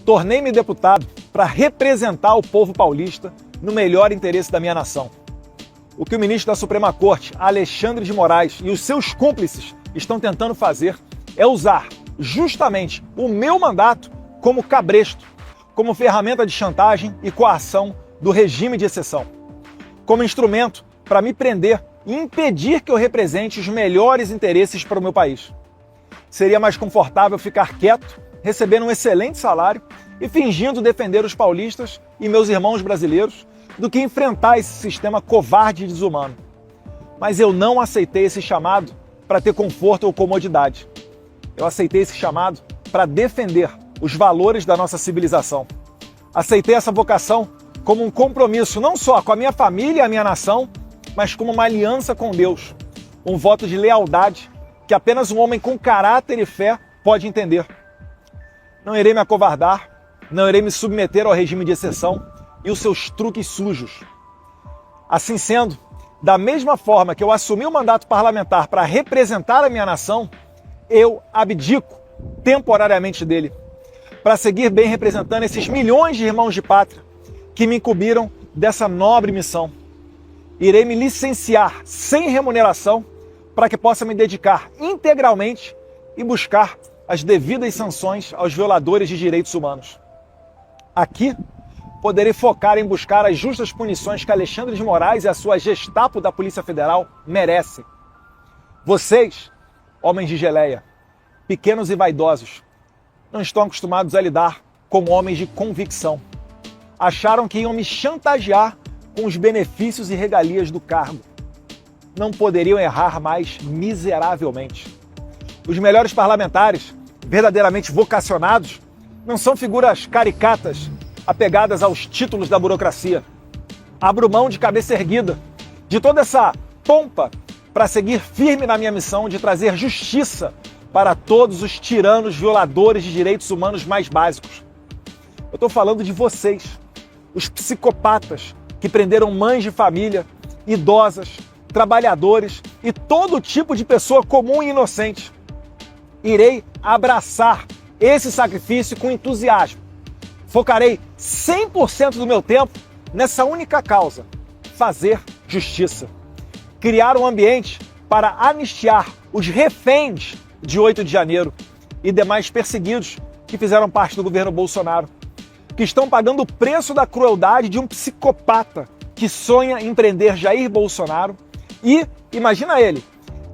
tornei-me deputado para representar o povo paulista no melhor interesse da minha nação. O que o ministro da Suprema Corte, Alexandre de Moraes, e os seus cúmplices estão tentando fazer é usar justamente o meu mandato como cabresto, como ferramenta de chantagem e coação do regime de exceção, como instrumento para me prender e impedir que eu represente os melhores interesses para o meu país. Seria mais confortável ficar quieto, recebendo um excelente salário e fingindo defender os paulistas e meus irmãos brasileiros do que enfrentar esse sistema covarde e desumano. Mas eu não aceitei esse chamado para ter conforto ou comodidade. Eu aceitei esse chamado para defender os valores da nossa civilização. Aceitei essa vocação como um compromisso não só com a minha família e a minha nação, mas como uma aliança com Deus, um voto de lealdade que apenas um homem com caráter e fé pode entender. Não irei me acovardar, não irei me submeter ao regime de exceção e os seus truques sujos. Assim sendo, da mesma forma que eu assumi o mandato parlamentar para representar a minha nação, eu abdico temporariamente dele, para seguir bem representando esses milhões de irmãos de pátria que me incumbiram dessa nobre missão. Irei me licenciar sem remuneração para que possa me dedicar integralmente e buscar as devidas sanções aos violadores de direitos humanos. Aqui, poderei focar em buscar as justas punições que Alexandre de Moraes e a sua Gestapo da Polícia Federal merecem. Vocês, homens de geleia, pequenos e vaidosos, não estão acostumados a lidar com homens de convicção. Acharam que iam me chantagear com os benefícios e regalias do cargo. Não poderiam errar mais miseravelmente. Os melhores parlamentares, verdadeiramente vocacionados, não são figuras caricatas apegadas aos títulos da burocracia. Abro mão de cabeça erguida de toda essa pompa para seguir firme na minha missão de trazer justiça para todos os tiranos violadores de direitos humanos mais básicos. Eu estou falando de vocês, os psicopatas que prenderam mães de família, idosas, trabalhadores e todo tipo de pessoa comum e inocente. Irei abraçar esse sacrifício com entusiasmo. Focarei 100% do meu tempo nessa única causa: fazer justiça. Criar um ambiente para anistiar os reféns de 8 de janeiro e demais perseguidos que fizeram parte do governo Bolsonaro, que estão pagando o preço da crueldade de um psicopata que sonha em prender Jair Bolsonaro e, imagina ele,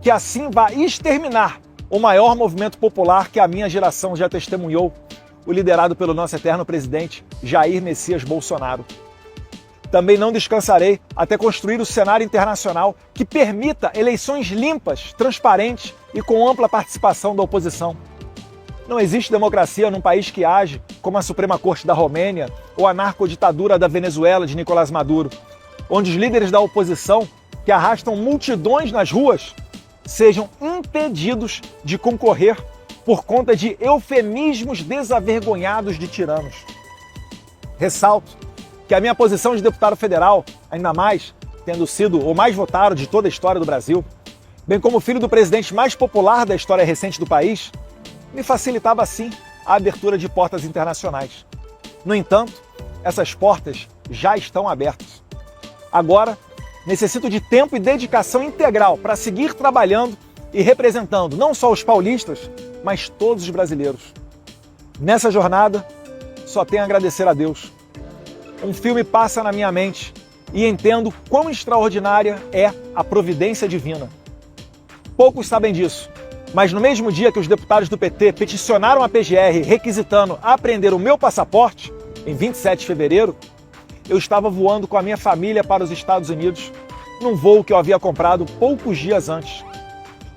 que assim vai exterminar o maior movimento popular que a minha geração já testemunhou, o liderado pelo nosso eterno presidente Jair Messias Bolsonaro. Também não descansarei até construir o cenário internacional que permita eleições limpas, transparentes e com ampla participação da oposição. Não existe democracia num país que age como a Suprema Corte da Romênia ou a narcoditadura da Venezuela de Nicolás Maduro, onde os líderes da oposição, que arrastam multidões nas ruas, sejam impedidos de concorrer por conta de eufemismos desavergonhados de tiranos. Ressalto que a minha posição de deputado federal, ainda mais tendo sido o mais votado de toda a história do Brasil, bem como filho do presidente mais popular da história recente do país, me facilitava sim a abertura de portas internacionais. No entanto, essas portas já estão abertas. Agora, necessito de tempo e dedicação integral para seguir trabalhando e representando não só os paulistas, mas todos os brasileiros. Nessa jornada, só tenho a agradecer a Deus. Um filme passa na minha mente e entendo quão extraordinária é a providência divina. Poucos sabem disso, mas no mesmo dia que os deputados do PT peticionaram a PGR requisitando apreender o meu passaporte, em 27 de fevereiro, eu estava voando com a minha família para os Estados Unidos, num voo que eu havia comprado poucos dias antes.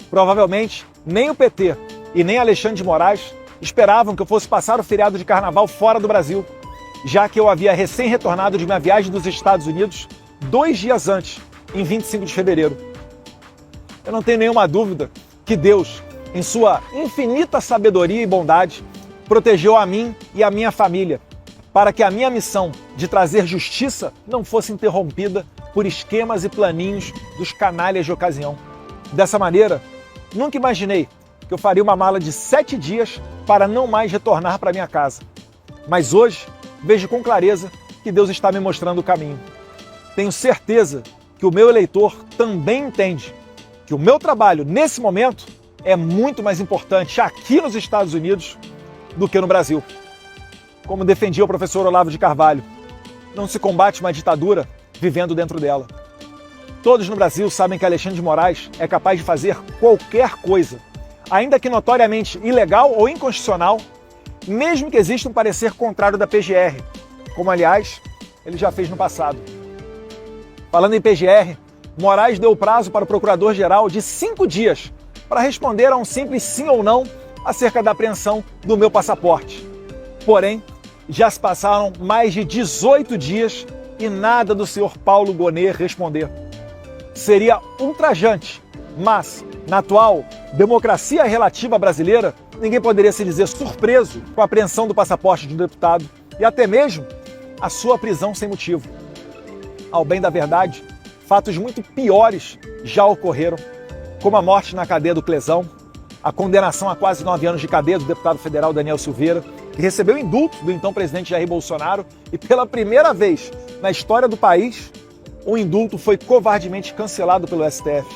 Provavelmente, nem o PT e nem Alexandre de Moraes esperavam que eu fosse passar o feriado de carnaval fora do Brasil, já que eu havia recém-retornado de minha viagem dos Estados Unidos 2 dias antes, em 25 de fevereiro. Eu não tenho nenhuma dúvida que Deus, em sua infinita sabedoria e bondade, protegeu a mim e a minha família, para que a minha missão de trazer justiça não fosse interrompida por esquemas e planinhos dos canalhas de ocasião. Dessa maneira, nunca imaginei que eu faria uma mala de 7 dias para não mais retornar para minha casa. Mas hoje vejo com clareza que Deus está me mostrando o caminho. Tenho certeza que o meu eleitor também entende que o meu trabalho, nesse momento, é muito mais importante aqui nos Estados Unidos do que no Brasil. Como defendia o professor Olavo de Carvalho, não se combate uma ditadura vivendo dentro dela. Todos no Brasil sabem que Alexandre de Moraes é capaz de fazer qualquer coisa, ainda que notoriamente ilegal ou inconstitucional, mesmo que exista um parecer contrário da PGR, como, aliás, ele já fez no passado. Falando em PGR, Moraes deu prazo para o procurador-geral de 5 dias para responder a um simples sim ou não acerca da apreensão do meu passaporte. Porém, já se passaram mais de 18 dias e nada do senhor Paulo Gonet responder. Seria ultrajante, mas, na atual democracia relativa brasileira, ninguém poderia se dizer surpreso com a apreensão do passaporte de um deputado e até mesmo a sua prisão sem motivo. Ao bem da verdade, fatos muito piores já ocorreram, como a morte na cadeia do Clesão, a condenação a quase 9 anos de cadeia do deputado federal Daniel Silveira, que recebeu indulto do então presidente Jair Bolsonaro e pela primeira vez na história do país, o indulto foi covardemente cancelado pelo STF.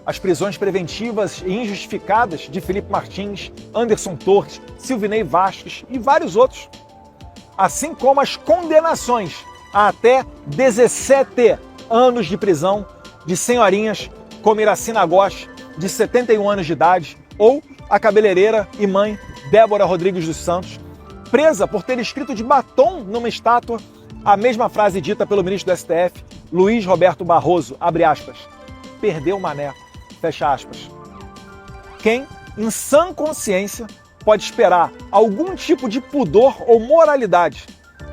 As prisões preventivas e injustificadas de Felipe Martins, Anderson Torres, Silvinei Vasquez e vários outros. Assim como as condenações a até 17 anos de prisão de senhorinhas como Iracina Gosch, de 71 anos de idade, ou a cabeleireira e mãe Débora Rodrigues dos Santos, presa por ter escrito de batom numa estátua a mesma frase dita pelo ministro do STF, Luiz Roberto Barroso, abre aspas, perdeu o mané, fecha aspas. Quem, em sã consciência, pode esperar algum tipo de pudor ou moralidade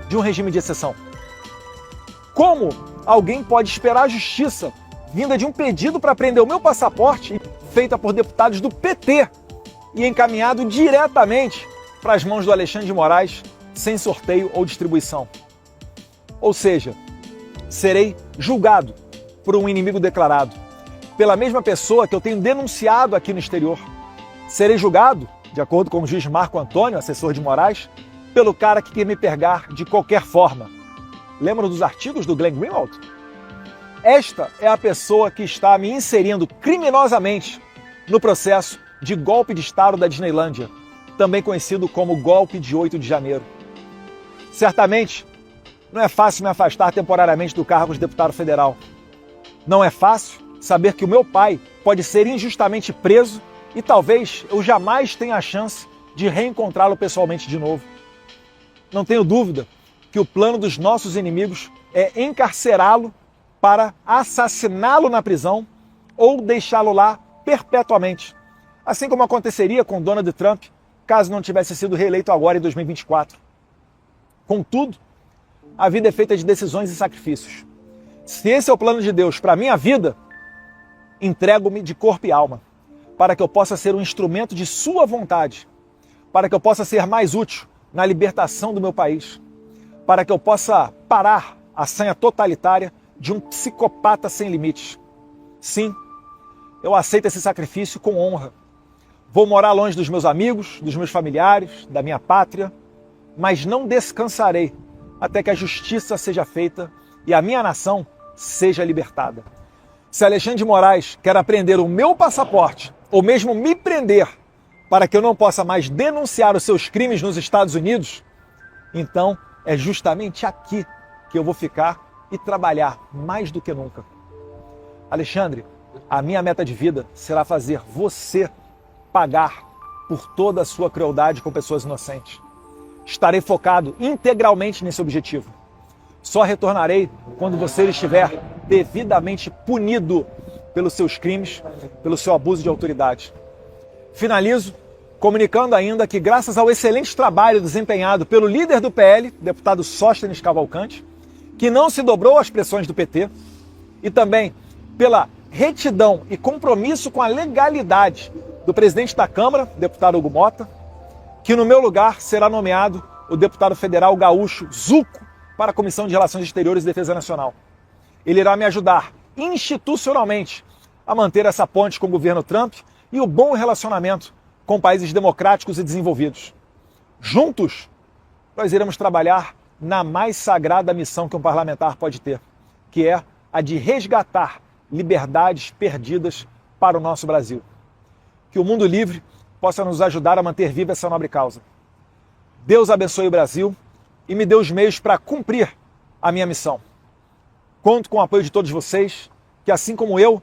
de um regime de exceção? Como alguém pode esperar justiça vinda de um pedido para prender o meu passaporte feita por deputados do PT e encaminhado diretamente para as mãos do Alexandre de Moraes sem sorteio ou distribuição? Ou seja, serei julgado por um inimigo declarado, pela mesma pessoa que eu tenho denunciado aqui no exterior. Serei julgado, de acordo com o juiz Marco Antônio, assessor de Moraes, pelo cara que quer me pegar de qualquer forma. Lembram dos artigos do Glenn Greenwald? Esta é a pessoa que está me inserindo criminosamente no processo de golpe de Estado da Disneylândia, também conhecido como golpe de 8 de janeiro. Certamente, não é fácil me afastar temporariamente do cargo de deputado federal. Não é fácil saber que o meu pai pode ser injustamente preso e talvez eu jamais tenha a chance de reencontrá-lo pessoalmente de novo. Não tenho dúvida que o plano dos nossos inimigos é encarcerá-lo para assassiná-lo na prisão ou deixá-lo lá perpetuamente, assim como aconteceria com Donald Trump caso não tivesse sido reeleito agora em 2024. Contudo, a vida é feita de decisões e sacrifícios. Se esse é o plano de Deus para a minha vida, entrego-me de corpo e alma, para que eu possa ser um instrumento de sua vontade, para que eu possa ser mais útil na libertação do meu país, para que eu possa parar a sanha totalitária de um psicopata sem limites. Sim, eu aceito esse sacrifício com honra. Vou morar longe dos meus amigos, dos meus familiares, da minha pátria, mas não descansarei até que a justiça seja feita e a minha nação seja libertada. Se Alexandre de Moraes quer apreender o meu passaporte, ou mesmo me prender, para que eu não possa mais denunciar os seus crimes nos Estados Unidos, então é justamente aqui que eu vou ficar e trabalhar mais do que nunca. Alexandre, a minha meta de vida será fazer você pagar por toda a sua crueldade com pessoas inocentes. Estarei focado integralmente nesse objetivo. Só retornarei quando você estiver devidamente punido pelos seus crimes, pelo seu abuso de autoridade. Finalizo comunicando ainda que, graças ao excelente trabalho desempenhado pelo líder do PL, deputado Sóstenes Cavalcante, que não se dobrou às pressões do PT, e também pela retidão e compromisso com a legalidade do presidente da Câmara, deputado Hugo Mota, que no meu lugar será nomeado o deputado federal gaúcho Zuco para a Comissão de Relações Exteriores e Defesa Nacional. Ele irá me ajudar institucionalmente a manter essa ponte com o governo Trump e o bom relacionamento com países democráticos e desenvolvidos. Juntos, nós iremos trabalhar na mais sagrada missão que um parlamentar pode ter, que é a de resgatar liberdades perdidas para o nosso Brasil. Que o Mundo Livre possa nos ajudar a manter viva essa nobre causa. Deus abençoe o Brasil e me dê os meios para cumprir a minha missão. Conto com o apoio de todos vocês, que assim como eu,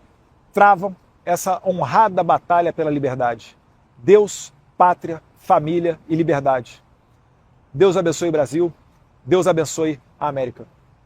travam essa honrada batalha pela liberdade. Deus, pátria, família e liberdade. Deus abençoe o Brasil, Deus abençoe a América.